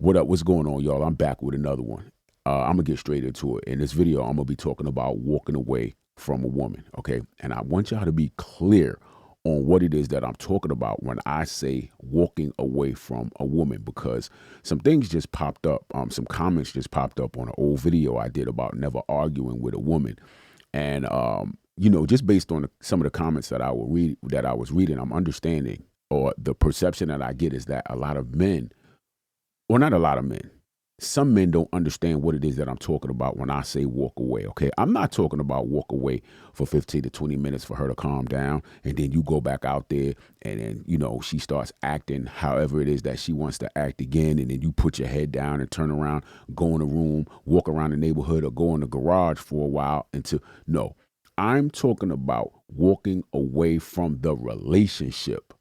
What up? What's going on, y'all? I'm back with another one. I'm gonna get straight into it. In this video, I'm gonna be talking about walking away from a woman, okay? And I want y'all to be clear on what it is that I'm talking about when I say walking away from a woman, because some things just popped up. Some comments just popped up on an old video I did about never arguing with a woman, and just based on some of the comments that I was reading, I'm understanding, or the perception that I get is that a lot of men, well, not a lot of men. Some men don't understand what it is that I'm talking about when I say walk away, okay? I'm not talking about walk away for 15 to 20 minutes for her to calm down, and then you go back out there and then, she starts acting however it is that she wants to act again, and then you put your head down and turn around, go in a room, walk around the neighborhood, or go in the garage for a while no. I'm talking about walking away from the relationship.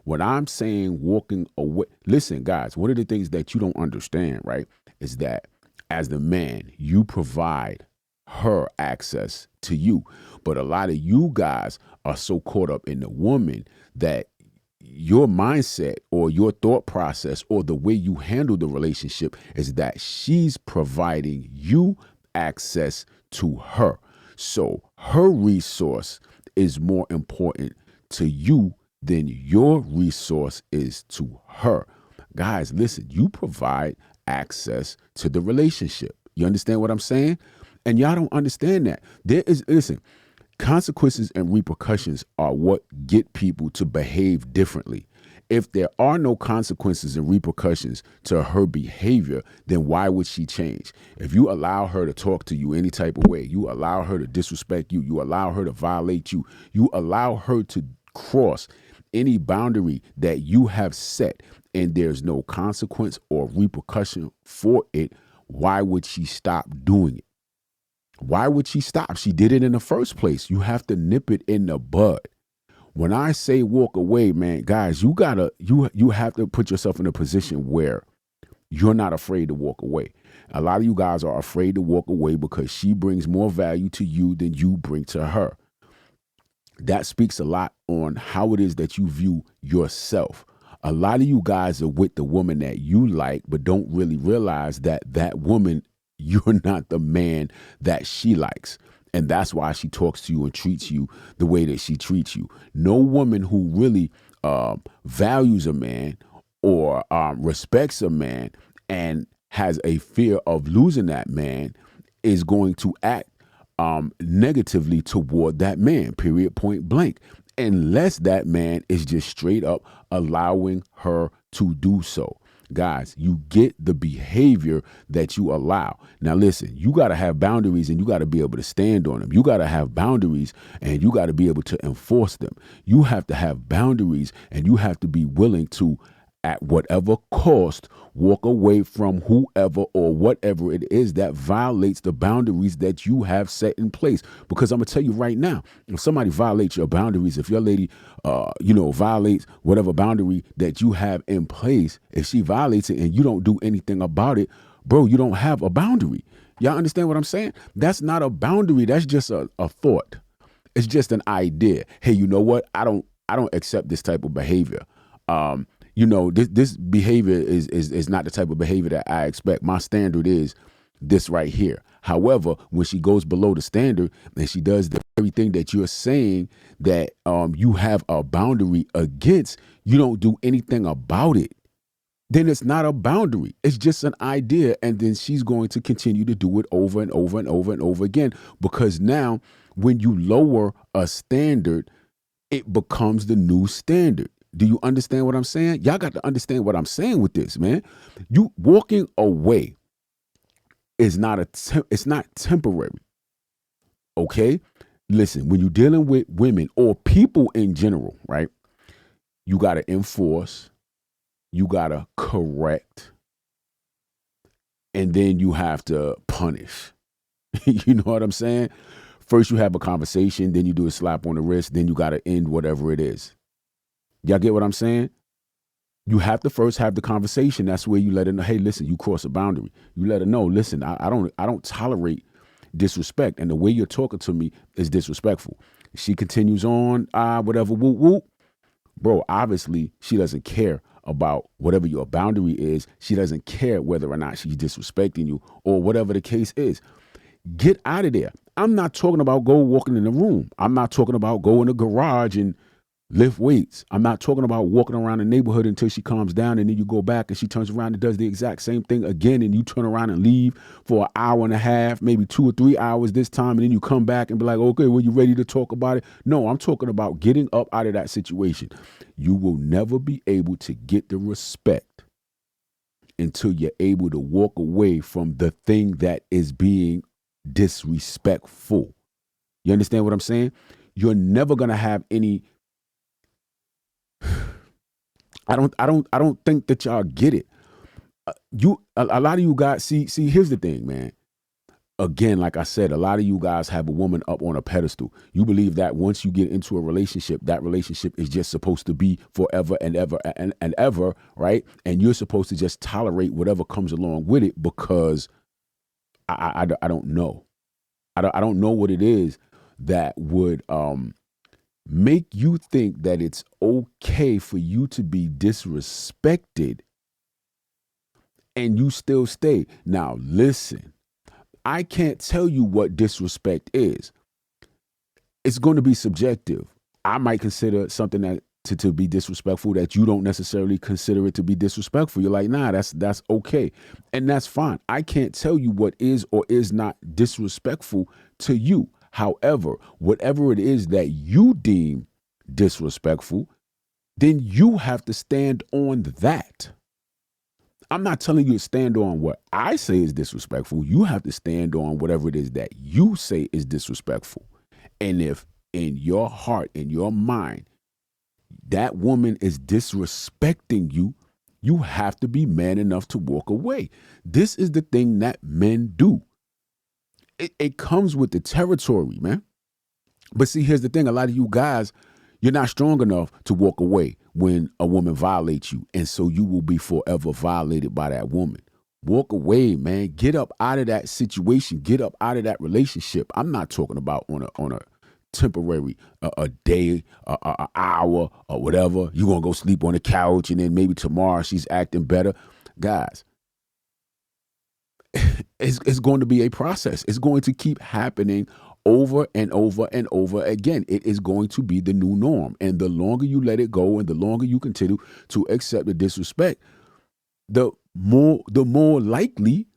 When I'm saying walking away, listen, guys, one of the things that you don't understand, right, is that as the man, you provide her access to you. But a lot of you guys are so caught up in the woman that your mindset or your thought process or the way you handle the relationship is that she's providing you access to her. So her resource is more important to you than your resource is to her. Guys, listen, you provide access to the relationship. You understand what I'm saying? And y'all don't understand that. Listen, consequences and repercussions are what get people to behave differently. If there are no consequences and repercussions to her behavior, then why would she change? If you allow her to talk to you any type of way, you allow her to disrespect you, you allow her to violate you, you allow her to cross any boundary that you have set, and there's no consequence or repercussion for it, why would she stop doing it? Why would she stop? She did it in the first place. You have to nip it in the bud. When I say walk away, man, guys, you have to put yourself in a position where you're not afraid to walk away. A lot of you guys are afraid to walk away because she brings more value to you than you bring to her. That speaks a lot on how it is that you view yourself. A lot of you guys are with the woman that you like, but don't really realize that that woman, you're not the man that she likes. And that's why she talks to you and treats you the way that she treats you. No woman who really values a man or respects a man and has a fear of losing that man is going to act negatively toward that man, period, point blank, unless that man is just straight up allowing her to do so. Guys, you get the behavior that you allow. Now, listen, you got to have boundaries and you got to be able to stand on them. You got to have boundaries and you got to be able to enforce them. You have to have boundaries and you have to be willing to, at whatever cost, walk away from whoever or whatever it is that violates the boundaries that you have set in place. Because I'm going to tell you right now, if somebody violates your boundaries, if your lady, violates whatever boundary that you have in place, if she violates it and you don't do anything about it, bro, you don't have a boundary. Y'all understand what I'm saying? That's not a boundary. That's just a thought. It's just an idea. Hey, you know what? I don't accept this type of behavior. This behavior is not the type of behavior that I expect. My standard is this right here. However, when she goes below the standard and she does the very thing that you're saying that you have a boundary against, you don't do anything about it, then it's not a boundary. It's just an idea. And then she's going to continue to do it over and over and over and over again, because now when you lower a standard, it becomes the new standard. Do you understand what I'm saying? Y'all got to understand what I'm saying with this, man. You walking away is it's not temporary. Okay? Listen, when you're dealing with women or people in general, right? You got to enforce, you got to correct, and then you have to punish. You know what I'm saying? First you have a conversation, then you do a slap on the wrist, then you got to end whatever it is. Y'all get what I'm saying? You have to first have the conversation. That's where you let her know, hey, listen, you cross a boundary. You let her know, listen, I don't tolerate disrespect. And the way you're talking to me is disrespectful. She continues on, whatever, whoop, whoop. Bro, obviously she doesn't care about whatever your boundary is. She doesn't care whether or not she's disrespecting you or whatever the case is. Get out of there. I'm not talking about go walking in the room. I'm not talking about go in the garage and lift weights. I'm not talking about walking around the neighborhood until she calms down and then you go back and she turns around and does the exact same thing again and you turn around and leave for an hour and a half, maybe 2 or 3 hours this time, and then you come back and be like, okay, well, you ready to talk about it? No, I'm talking about getting up out of that situation. You will never be able to get the respect until you're able to walk away from the thing that is being disrespectful. You understand what I'm saying? You're never going to have any. I don't think that y'all get it. A lot of you guys see, here's the thing, man. Again, like I said, a lot of you guys have a woman up on a pedestal. You believe that once you get into a relationship, that relationship is just supposed to be forever and ever and ever, right? And you're supposed to just tolerate whatever comes along with it because I don't know. I don't know what it is that would make you think that it's okay for you to be disrespected and you still stay. Now, listen, I can't tell you what disrespect is. It's going to be subjective. I might consider something that to be disrespectful that you don't necessarily consider it to be disrespectful. You're like, nah, that's okay. And that's fine. I can't tell you what is or is not disrespectful to you. However, whatever it is that you deem disrespectful, then you have to stand on that. I'm not telling you to stand on what I say is disrespectful. You have to stand on whatever it is that you say is disrespectful. And if in your heart, in your mind, that woman is disrespecting you, you have to be man enough to walk away. This is the thing that men do. It comes with the territory, man. But see, here's the thing. A lot of you guys, you're not strong enough to walk away when a woman violates you. And so you will be forever violated by that woman. Walk away, man. Get up out of that situation. Get up out of that relationship. I'm not talking about on a temporary, a day, a hour or whatever. You're going to go sleep on the couch and then maybe tomorrow she's acting better. Guys, it's going to be a process. It's going to keep happening over and over and over again. It is going to be the new norm. And the longer you let it go and the longer you continue to accept the disrespect, the more likely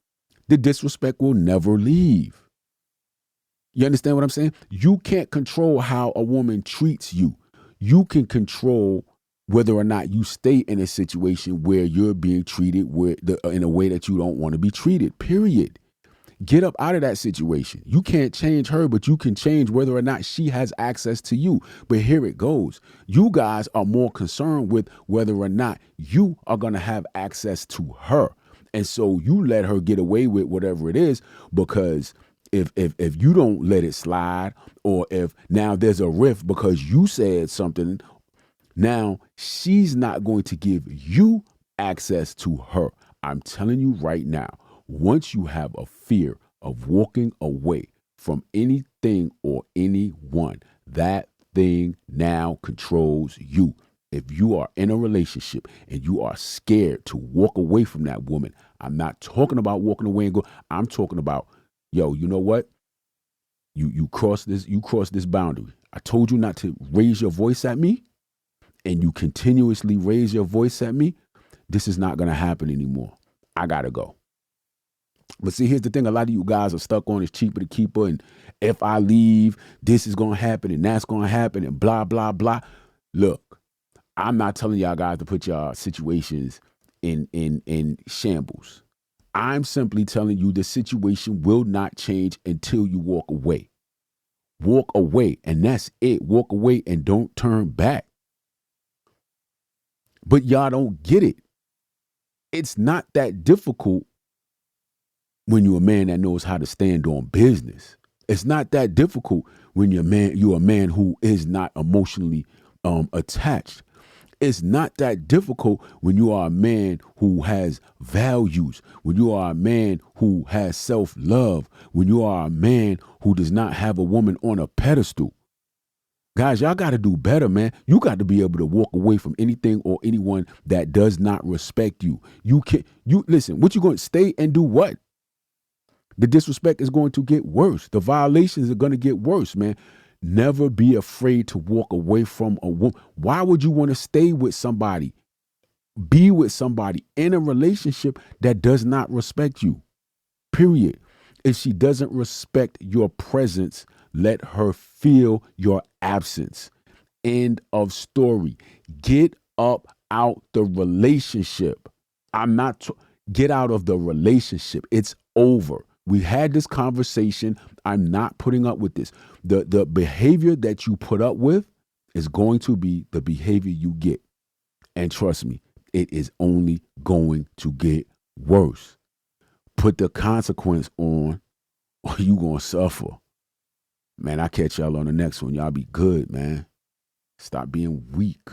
the disrespect will never leave. You understand what I'm saying? You can't control how a woman treats you. You can control whether or not you stay in a situation where you're being treated in a way that you don't want to be treated, period. Get up out of that situation. You can't change her, but you can change whether or not she has access to you. But here it goes. You guys are more concerned with whether or not you are going to have access to her. And so you let her get away with whatever it is, because if you don't let it slide, or if now there's a rift because you said something, now she's not going to give you access to her. I'm telling you right now, once you have a fear of walking away from anything or anyone, that thing now controls you. If you are in a relationship and you are scared to walk away from that woman, I'm not talking about walking away and go. I'm talking about, yo, you know what? You cross this boundary. I told you not to raise your voice at me, and you continuously raise your voice at me. This is not going to happen anymore. I got to go. But see, here's the thing. A lot of you guys are stuck on it's cheaper to keep her. And if I leave, this is going to happen and that's going to happen and blah, blah, blah. Look, I'm not telling y'all guys to put y'all situations in shambles. I'm simply telling you the situation will not change until you walk away. Walk away, and that's it. Walk away and don't turn back. But y'all don't get it. It's not that difficult when you're a man that knows how to stand on business. It's not that difficult when you're a man who is not emotionally attached. It's not that difficult when you are a man who has values, when you are a man who has self-love, when you are a man who does not have a woman on a pedestal. Guys, y'all got to do better, man. You got to be able to walk away from anything or anyone that does not respect you. You listen, what you going to stay and do what? The disrespect is going to get worse. The violations are going to get worse, man. Never be afraid to walk away from a woman. Why would you want to stay with somebody, be with somebody in a relationship that does not respect you? Period. If she doesn't respect your presence, let her feel your absence. End of story. Get up out the relationship. Get out of the relationship. It's over. We had this conversation. I'm not putting up with this. The behavior that you put up with is going to be the behavior you get. And trust me, it is only going to get worse. Put the consequence on or you going to suffer. Man, I catch y'all on the next one. Y'all be good, man. Stop being weak.